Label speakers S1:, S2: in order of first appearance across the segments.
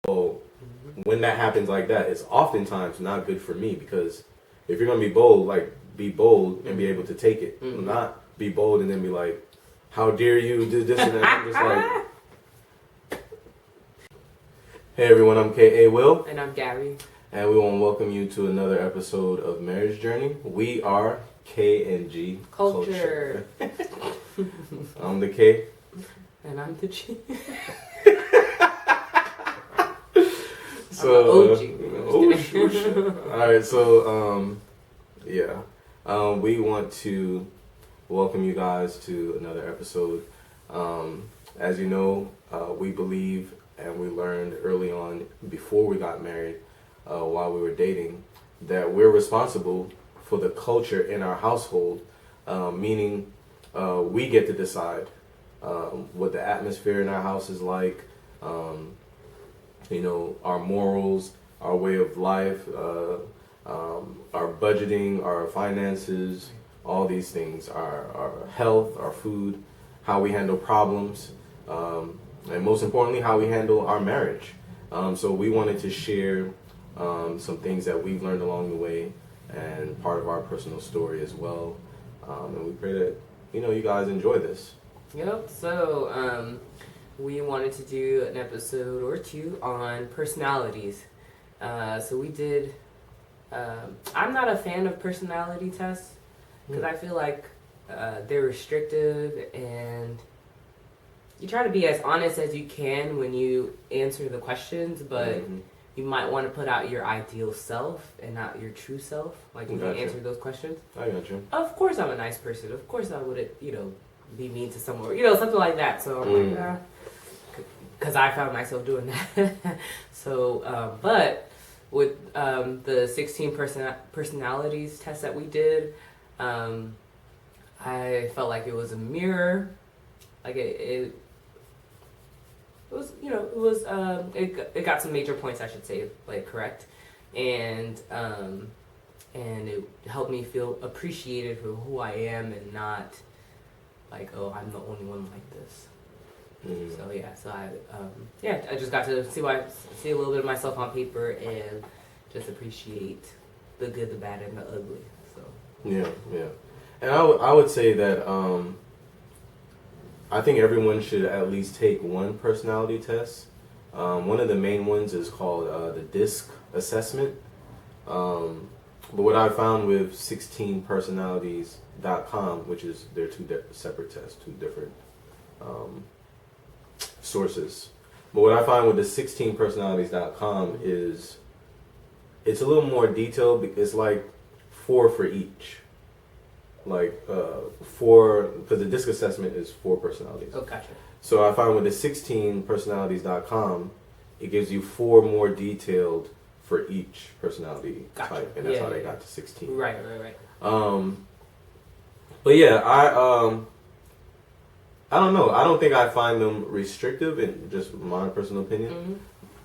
S1: So when that happens like that, it's oftentimes not good for me because if you're gonna be bold, like be bold and be able to take it, not be bold and then be like, "How dare you do this and that?" I'm just like, hey everyone, I'm K.A. Will,
S2: And I'm Gary.
S1: and we want to welcome you to another episode of Marriage Journey. We are K&G
S2: Culture.
S1: I'm the K.
S2: And I'm the G.
S1: So,
S2: I'm the OG.
S1: All right, so we want to welcome you guys to another episode. As you know, we believe and we learned early on before we got married, while we were dating, that we're responsible for the culture in our household, meaning we get to decide what the atmosphere in our house is like, our morals, our way of life, our budgeting, our finances, all these things, our health, our food, how we handle problems, and most importantly, how we handle our marriage. So we wanted to share some things that we've learned along the way and part of our personal story as well. And we pray that, you guys enjoy this.
S2: Yep, so we wanted to do an episode or two on personalities. So we did, I'm not a fan of personality tests because I feel like they're restrictive and you try to be as honest as you can when you answer the questions, but you might want to put out your ideal self and not your true self, like when you answer those questions.
S1: I got you.
S2: Of course I'm a nice person. Of course I wouldn't, be mean to someone, something like that. So I'm like, because I found myself doing that. So, but with the 16 personalities test that we did, I felt like it was a mirror. Like it was, it got some major points, I should say, like correct, and it helped me feel appreciated for who I am and not like, oh, I'm the only one like this. So I just got to see a little bit of myself on paper and just appreciate the good, the bad, and the ugly. So
S1: yeah, and I would say that I think everyone should at least take one personality test. One of the main ones is called the DISC assessment. But what I found with 16personalities.com, which is they're two separate tests, two different sources. But what I find with the 16personalities.com is it's a little more detailed. It's like 4 for each. Like 4, because the DISC assessment is 4 personalities.
S2: Oh, gotcha.
S1: So I find with the 16personalities.com, it gives you 4 more detailed for each personality type, and that's how they got to 16.
S2: Right.
S1: But yeah, I don't know. I don't think I find them restrictive, in just my personal opinion.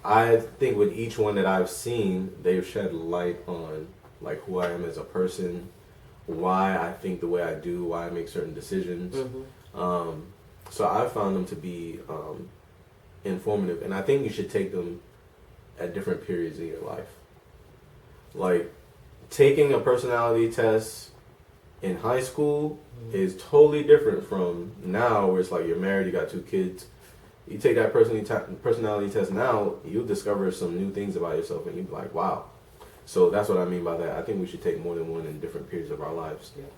S1: I think with each one that I've seen, they've shed light on like who I am as a person, why I think the way I do, why I make certain decisions. So I found them to be informative, and I think you should take them at different periods in your life. Like taking a personality test in high school is totally different from now, where it's like you're married, you got 2 kids. You take that personality test now, you'll discover some new things about yourself, and you'll be like, wow. So that's what I mean by that. I think we should take more than one in different periods of our lives. Yeah.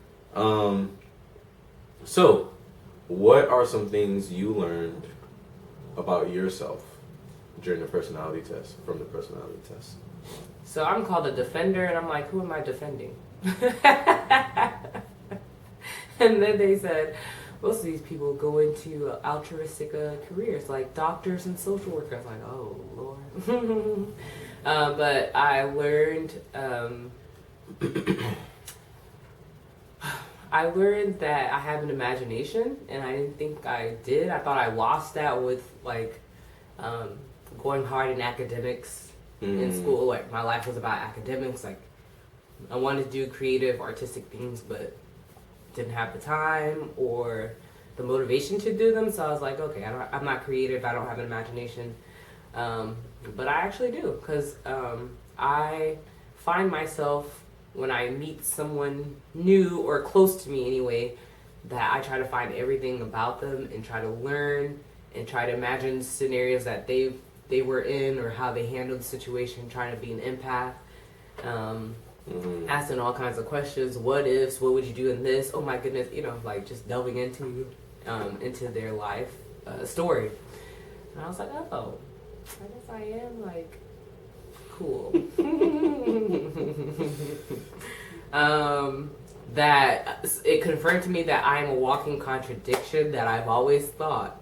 S1: So, what are some things you learned about yourself during the personality test, from the personality test?
S2: So I'm called a defender, and I'm like, who am I defending? And then they said, most of these people go into altruistic careers, like doctors and social workers. Like, oh, Lord. But I learned that I have an imagination, and I didn't think I did. I thought I lost that with like going hard in academics in school. Like my life was about academics. Like I wanted to do creative, artistic things, but didn't have the time or the motivation to do them. So I was like, okay, I'm not creative. I don't have an imagination. but I actually do, because I find myself when I meet someone new or close to me anyway, that I try to find everything about them and try to learn and try to imagine scenarios that they were in or how they handled the situation, trying to be an empath. Asking all kinds of questions, what ifs, what would you do in this? Oh my goodness, like just delving into their life story. And I was like, oh, I guess I am like cool. That it confirmed to me that I am a walking contradiction that I've always thought,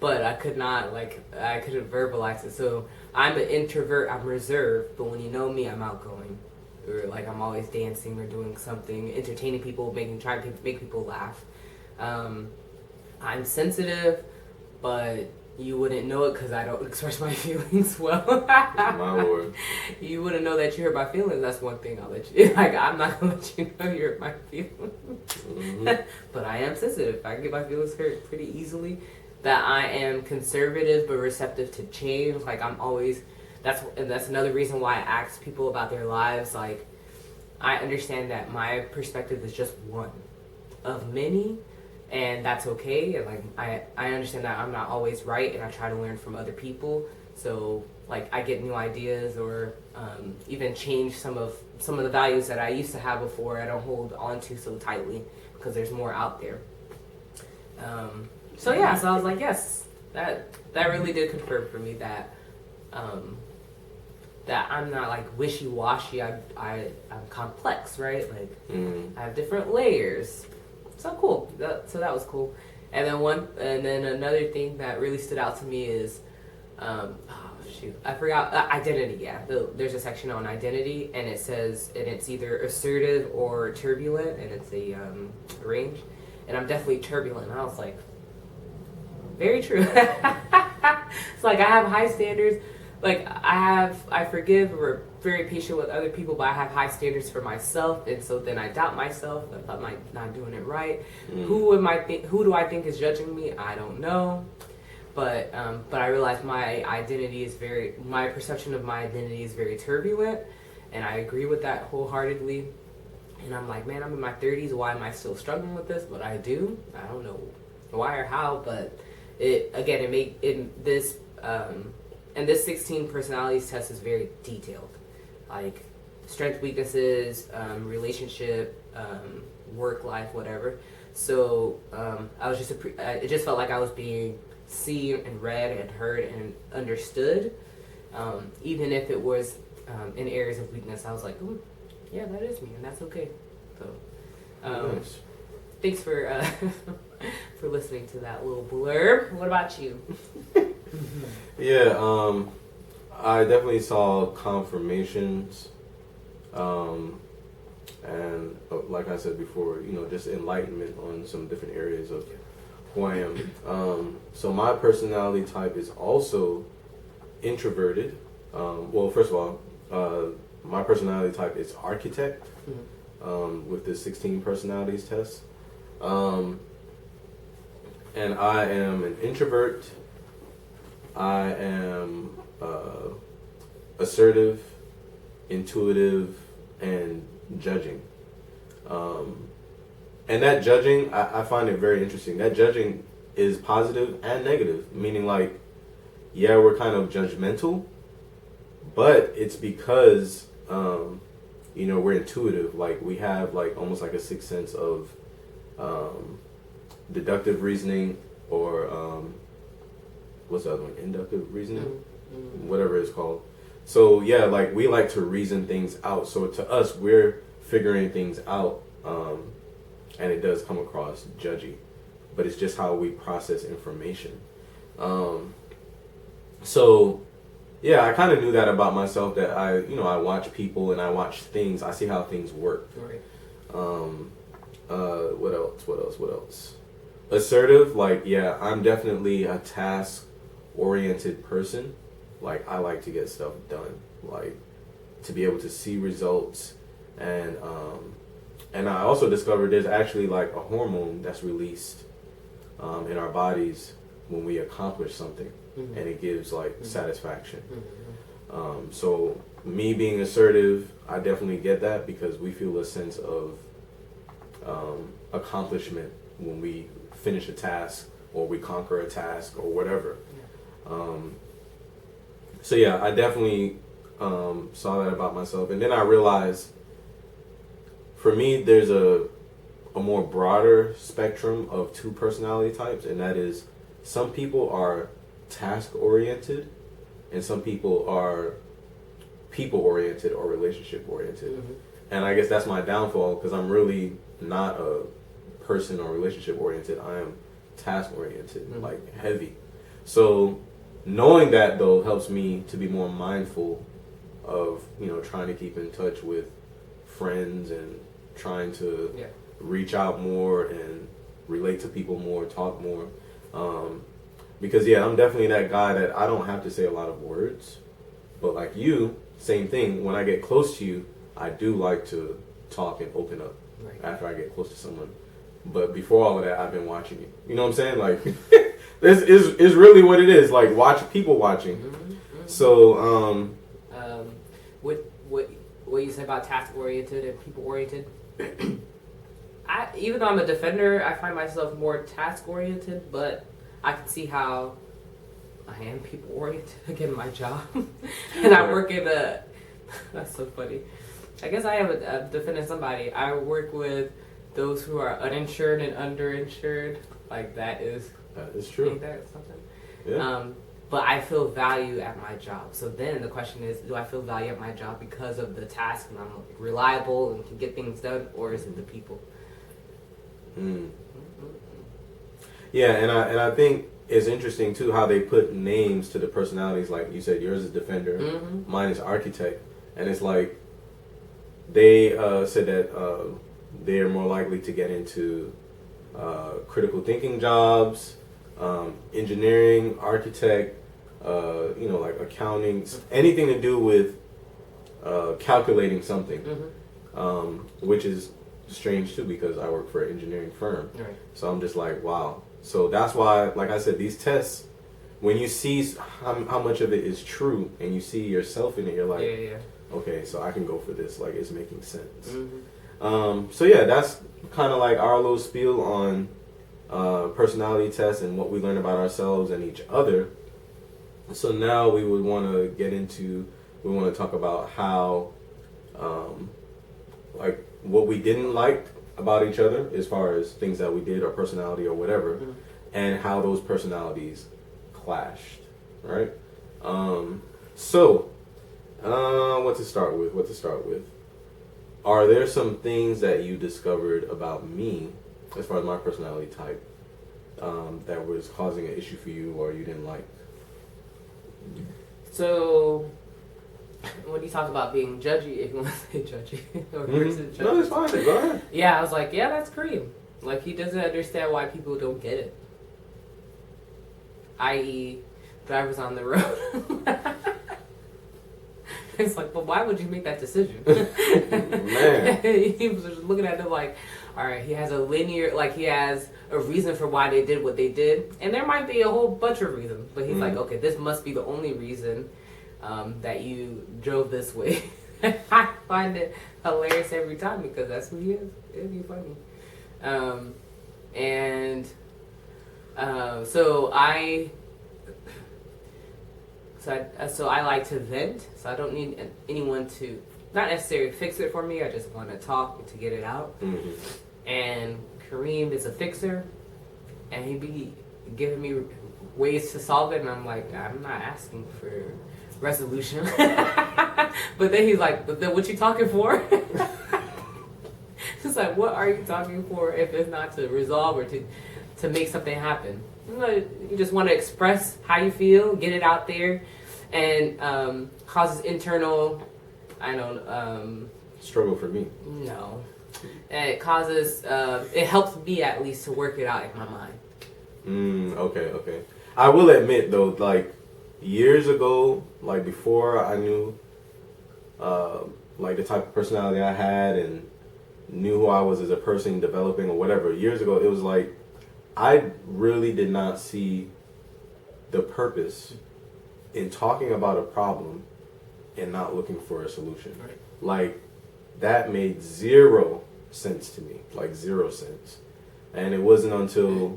S2: but I couldn't verbalize it. So I'm an introvert, I'm reserved, but when you know me, I'm outgoing. Or like I'm always dancing or doing something, entertaining people, trying to make people laugh. I'm sensitive, but you wouldn't know it because I don't express my feelings well.
S1: My lord.
S2: You wouldn't know that you hurt my feelings. That's one thing I'll let you. Like I'm not gonna let you know you hurt my feelings. But I am sensitive. I get my feelings hurt pretty easily. That I am conservative but receptive to change. Like I'm always. That's another reason why I ask people about their lives. Like I understand that my perspective is just one of many. And that's okay. And like I understand that I'm not always right, and I try to learn from other people. So like I get new ideas, or even change some of the values that I used to have before. I don't hold on to so tightly because there's more out there. So I was like, yes, that really did confirm for me that that I'm not like wishy-washy. I'm complex, right? Like I have different layers. So cool. So that was cool. And then another thing that really stood out to me is, I forgot identity. Yeah, there's a section on identity, and it says, and it's either assertive or turbulent, and it's a range. And I'm definitely turbulent. And I was like, very true. It's like I have high standards. Like I forgive or very patient with other people, but I have high standards for myself, and so then I doubt myself if I'm like not doing it right. Who do I think is judging me? I don't know, but I realize my perception of my identity is very turbulent, and I agree with that wholeheartedly. And I'm like, man, I'm in my 30s. Why am I still struggling with this? But I do. I don't know why or how, but and this 16 personalities test is very detailed, like strengths, weaknesses, relationship, work life, whatever. So I was it just felt like I was being seen and read and heard and understood, even if it was in areas of weakness. I was like, ooh, yeah, that is me, and that's okay. So
S1: Nice.
S2: thanks for for listening to that little blurb. What about you?
S1: Yeah, I definitely saw confirmations, and like I said before, just enlightenment on some different areas of who I am. So my personality type is also introverted. Well, first of all, my personality type is architect, with the 16 personalities test. And I am an introvert. I am assertive, intuitive, and judging. And that judging, I find it very interesting. That judging is positive and negative, meaning like, yeah, we're kind of judgmental, but it's because, we're intuitive. Like we have like almost like a sixth sense of deductive reasoning, or what's the other one? Inductive reasoning? Whatever it's called. So yeah, like we like to reason things out. So to us, we're figuring things out, and it does come across judgy, but it's just how we process information. So yeah, I kind of knew that about myself, that I watch people and I watch things. I see how things work.
S2: Right.
S1: What else? Assertive, like, yeah, I'm definitely a task-oriented person. Like, I like to get stuff done. Like, to be able to see results. And I also discovered there's actually, like, a hormone that's released in our bodies when we accomplish something. and it gives like satisfaction.
S2: Mm-hmm.
S1: So me being assertive, I definitely get that because we feel a sense of accomplishment when we finish a task or we conquer a task or whatever. So yeah, I definitely saw that about myself, and then I realized for me there's a more broader spectrum of two personality types, and that is some people are task oriented and some people are people oriented or relationship oriented.
S2: Mm-hmm.
S1: And I guess that's my downfall because I'm really not a person or relationship oriented. I am task oriented,
S2: Mm-hmm.
S1: like heavy. So knowing that though helps me to be more mindful of, trying to keep in touch with friends and trying to reach out more and relate to people more, talk more. Because I'm definitely that guy that I don't have to say a lot of words, but like you, same thing. When I get close to you, I do like to talk and open up after I get close to someone. But before all of that, I've been watching you. You know what I'm saying? Like, this is really what it is. Like, people watching.
S2: Mm-hmm. Mm-hmm.
S1: So,
S2: what you said about task oriented and people oriented. Even though I'm a defender, I find myself more task oriented, but I can see how I am people oriented. Again, my job, and I work in a. That's so funny. I guess I am a defending somebody. I work with those who are uninsured and underinsured. Like that is
S1: true.
S2: Ain't that something?
S1: Yeah.
S2: But I feel value at my job. So then the question is, do I feel value at my job because of the task and I'm reliable and can get things done, or is it the people?
S1: Yeah, and I think it's interesting too how they put names to the personalities. Like you said, yours is defender, mine is architect, and it's like they said that they're more likely to get into critical thinking jobs, engineering, architect, like accounting, anything to do with calculating something, which is strange too because I work for an engineering firm.
S2: Right.
S1: So I'm just like, wow. So that's why, like I said, these tests, when you see how much of it is true and you see yourself in it, you're like, okay, so I can go for this. Like, it's making sense. So yeah, that's kind of like our little spiel on personality tests and what we learn about ourselves and each other. So now we would want to talk about how, like, what we didn't like about each other as far as things that we did or personality or whatever, and how those personalities clashed, right? So what to start with? Are there some things that you discovered about me as far as my personality type that was causing an issue for you or you didn't like?
S2: So when you talk about being judgy, if you want to say judgy, or person judgy.
S1: No, it's fine. Go ahead.
S2: Yeah, I was like, yeah, that's Kareem. Like, he doesn't understand why people don't get it. I.e., drivers on the road. It's like, but why would you make that decision?
S1: Man.
S2: He was just looking at them like, all right, he has he has a reason for why they did what they did. And there might be a whole bunch of reasons. But he's like, okay, this must be the only reason that you drove this way. I find it hilarious every time because that's who he is. It'd be funny. So I like to vent. So I don't need anyone to not necessarily fix it for me. I just want to talk to get it out. And Kareem is a fixer, and he be giving me ways to solve it, and I'm like, I'm not asking for resolution. But then he's like, but then what you talking for? It's like, what are you talking for if it's not to resolve or to make something happen? You just want to express how you feel, get it out there, and causes internal,
S1: struggle for me.
S2: No. And it causes, it helps me at least to work it out in my mind.
S1: Okay. I will admit though, like years ago, like before I knew, like the type of personality I had and knew who I was as a person developing or whatever, years ago, it was like, I really did not see the purpose in talking about a problem and not looking for a solution.
S2: Right.
S1: Like, that made zero sense to me. Like, 0 sense. And it wasn't until,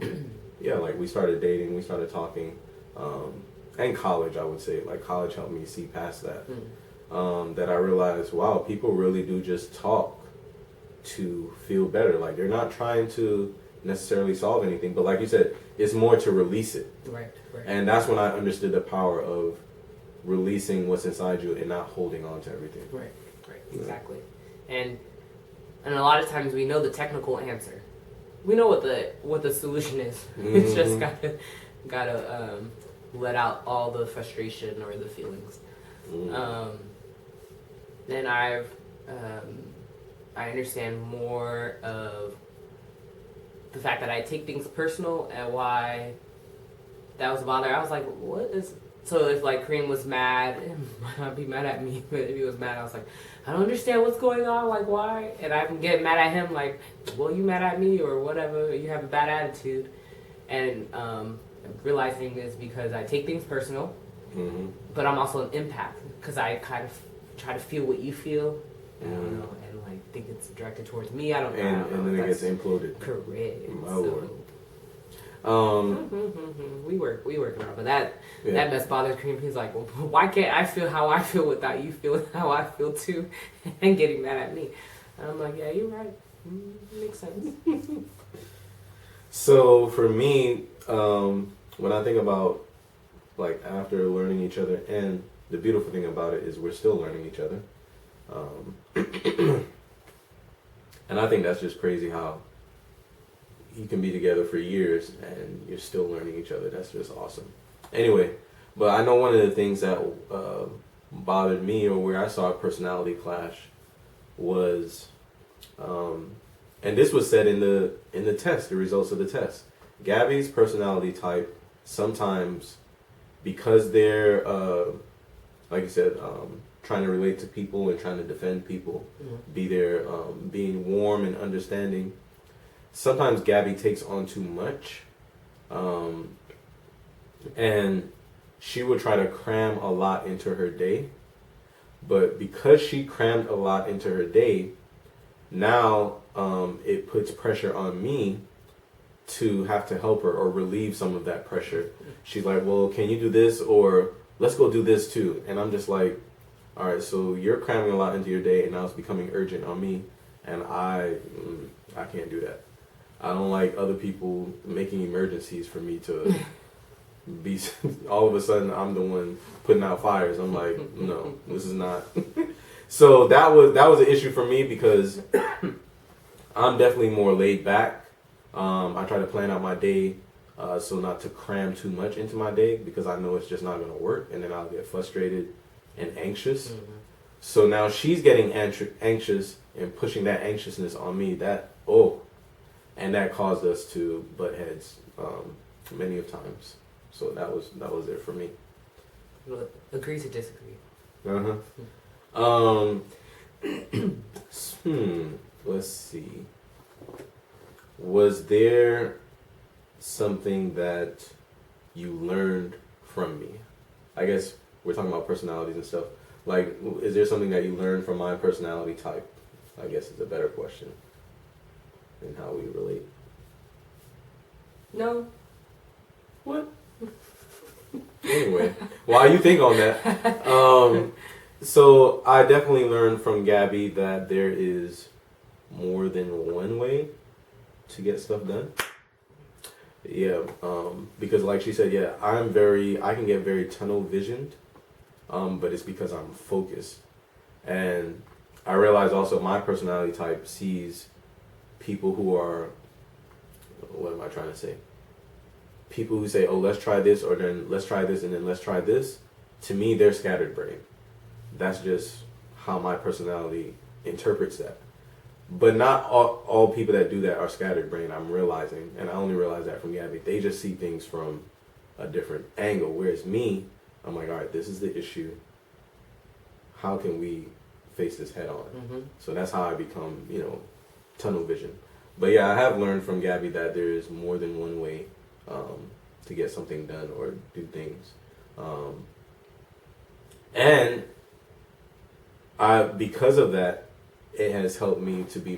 S1: yeah, like, we started dating, we started talking, and college, I would say. Like, college helped me see past that. That I realized, wow, people really do just talk to feel better. Like, they're not trying to necessarily solve anything, but like you said, it's more to release it.
S2: Right.
S1: And that's when I understood the power of releasing what's inside you and not holding on to everything.
S2: Right, exactly. And a lot of times we know the technical answer. We know what the solution is. It's just gotta let out all the frustration or the feelings. Then I understand more of the fact that I take things personal and why that was a bother. I was like, what is... So if like Kareem was mad, he might not be mad at me, but if he was mad, I was like, I don't understand what's going on, like why? And I'm getting mad at him, like, well, you mad at me or whatever, you have a bad attitude. And realizing is because I take things personal, but I'm also an empath because I kind of try to feel what you feel. I don't know, and like think it's directed towards me. I don't know.
S1: And then it gets imploded.
S2: Correct.
S1: My
S2: So,
S1: Lord.
S2: we work around, but that mess bothers Kareem. He's like, well, why can't I feel how I feel without you feeling how I feel too, and getting mad at me? And I'm like, yeah, you're right. Makes sense.
S1: So for me, when I think about like after learning each other, and the beautiful thing about it is we're still learning each other. And I think that's just crazy how you can be together for years and you're still learning each other. That's just awesome. Anyway, but I know one of the things that bothered me or where I saw a personality clash was, and this was said in the test, the results of the test. Gabby's personality type sometimes, because they're like you said, trying to relate to people and trying to defend people, be there, being warm and understanding. Sometimes Gabby takes on too much, and she would try to cram a lot into her day. But because she crammed a lot into her day, now it puts pressure on me to have to help her or relieve some of that pressure. She's like, well, can you do this? Or let's go do this too. And I'm just like, all right, so you're cramming a lot into your day and now it's becoming urgent on me. And I can't do that. I don't like other people making emergencies for me to be, all of a sudden I'm the one putting out fires. I'm like, no, this is not. So that was an issue for me because I'm definitely more laid back. I try to plan out my day so not to cram too much into my day because I know it's just not going to work, and then I'll get frustrated and anxious. So now she's getting anxious and pushing that anxiousness on me. And that caused us to butt heads many of times. So that was it for me.
S2: Agree to disagree.
S1: Let's see. Was there something that you learned from me? I guess we're talking about personalities and stuff. Like, is there something that you learned from my personality type? I guess is a better question. And how we relate.
S2: No.
S1: What? Anyway, while you think on that, so I definitely learned from Gabby that there is more than one way to get stuff done. Yeah, because like she said, yeah, I can get very tunnel visioned, but it's because I'm focused. And I realize also my personality type sees people who are, what am I trying to say? People who say, oh, let's try this, or then let's try this, and then let's try this. To me, they're scattered brain. That's just how my personality interprets that. But not all people that do that are scattered brain, I'm realizing. And I only realize that from Gabby. They just see things from a different angle. Whereas me, I'm like, all right, this is the issue. How can we face this head on? So that's how I become, tunnel vision. But yeah, I have learned from Gabby that there is more than one way to get something done or do things. And because of that, it has helped me to be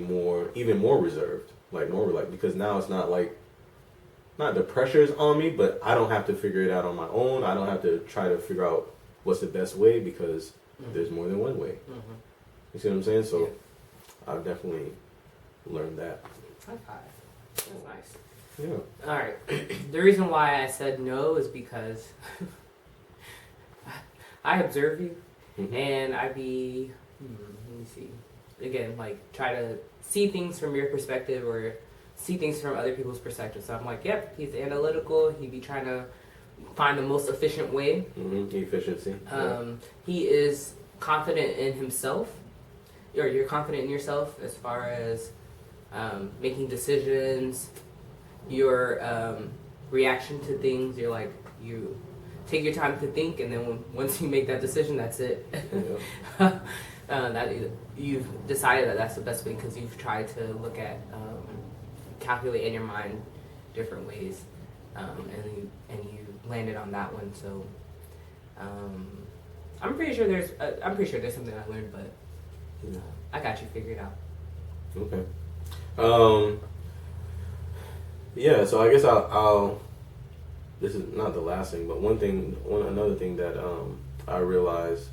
S1: even more reserved, because now it's not the pressure's on me, but I don't have to figure it out on my own. I don't have to try to figure out what's the best way because there's more than one way.
S2: Mm-hmm.
S1: You see what I'm saying? So I've definitely learned that.
S2: High five. That's nice.
S1: Yeah.
S2: All right. The reason why I said no is because I observe you, and I let me see. Again, try to see things from your perspective or see things from other people's perspective. So I'm like, yep, he's analytical. He be trying to find the most efficient way.
S1: Efficiency.
S2: He is confident in himself, or you're confident in yourself as far as making decisions, your reaction to things. You're like, you take your time to think, and then once you make that decision, that's it.
S1: Yeah.
S2: That you've decided that that's the best way because you've tried to look at calculate in your mind different ways, and you landed on that one. So I'm pretty sure there's something I learned, but I got you figured out.
S1: Okay. Yeah. So I guess I'll. This is not the last thing, but another thing that I realized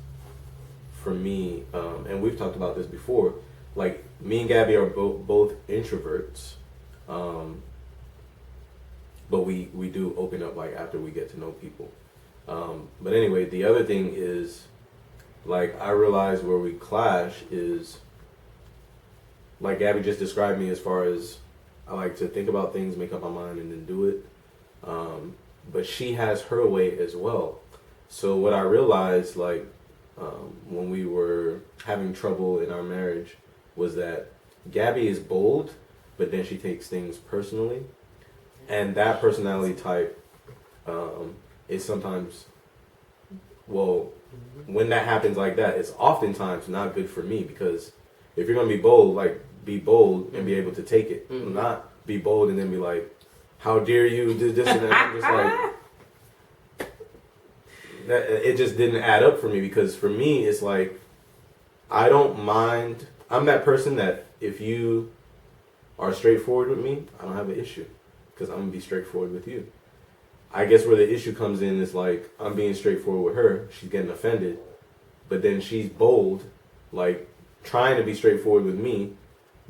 S1: for me, and we've talked about this before. Like me and Gabby are both introverts. But we do open up after we get to know people. But anyway, the other thing is I realize where we clash is like Gabby just described me as far as I like to think about things, make up my mind, and then do it. But she has her way as well. So what I realized when we were having trouble in our marriage was that Gabby is bold, but then she takes things personally. And that personality type is sometimes, when that happens like that, it's oftentimes not good for me because if you're going to be bold, be bold and be able to take it. Not be bold and then be like, how dare you do this and that. I'm just that it just didn't add up for me because for me, it's I don't mind. I'm that person that if you are straightforward with me, I don't have an issue. Because I'm going to be straightforward with you. I guess where the issue comes in is I'm being straightforward with her. She's getting offended. But then she's bold, trying to be straightforward with me,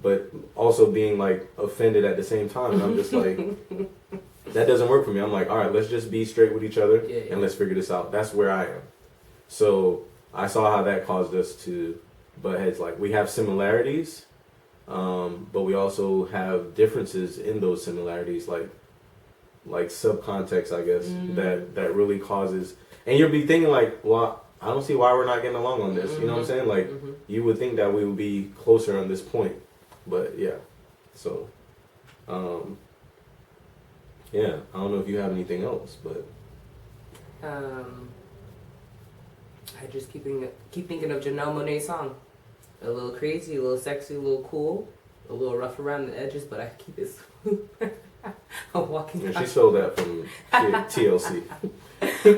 S1: but also being offended at the same time. And I'm just that doesn't work for me. I'm all right, let's just be straight with each other and let's figure this out. That's where I am. So I saw how that caused us to butt heads. We have similarities. But we also have differences in those similarities, like subcontext, I guess, that really causes. And you'll be thinking well, I don't see why we're not getting along on this. You know what I'm saying? You would think that we would be closer on this point, but yeah. So, yeah, I don't know if you have anything else, but.
S2: I just keep thinking of Janelle Monáe's song. A little crazy, a little sexy, a little cool, a little rough around the edges, but I keep it smooth. I'm walking.
S1: And she stole that from TLC.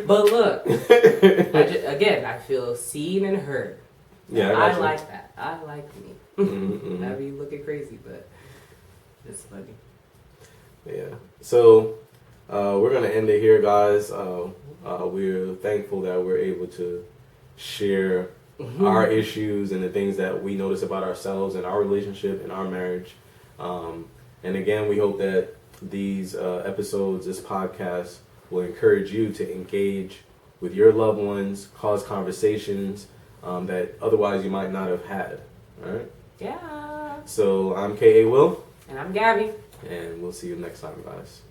S2: But look, I feel seen and heard.
S1: Yeah,
S2: I like that. I like me. I be looking crazy, but it's funny.
S1: Yeah. So we're gonna end it here, guys. We're thankful that we're able to share our issues and the things that we notice about ourselves and our relationship and our marriage. And again, we hope that these episodes, this podcast, will encourage you to engage with your loved ones, cause conversations that otherwise you might not have had. All right?
S2: Yeah.
S1: So I'm K.A. Will.
S2: And I'm Gabby.
S1: And we'll see you next time, guys.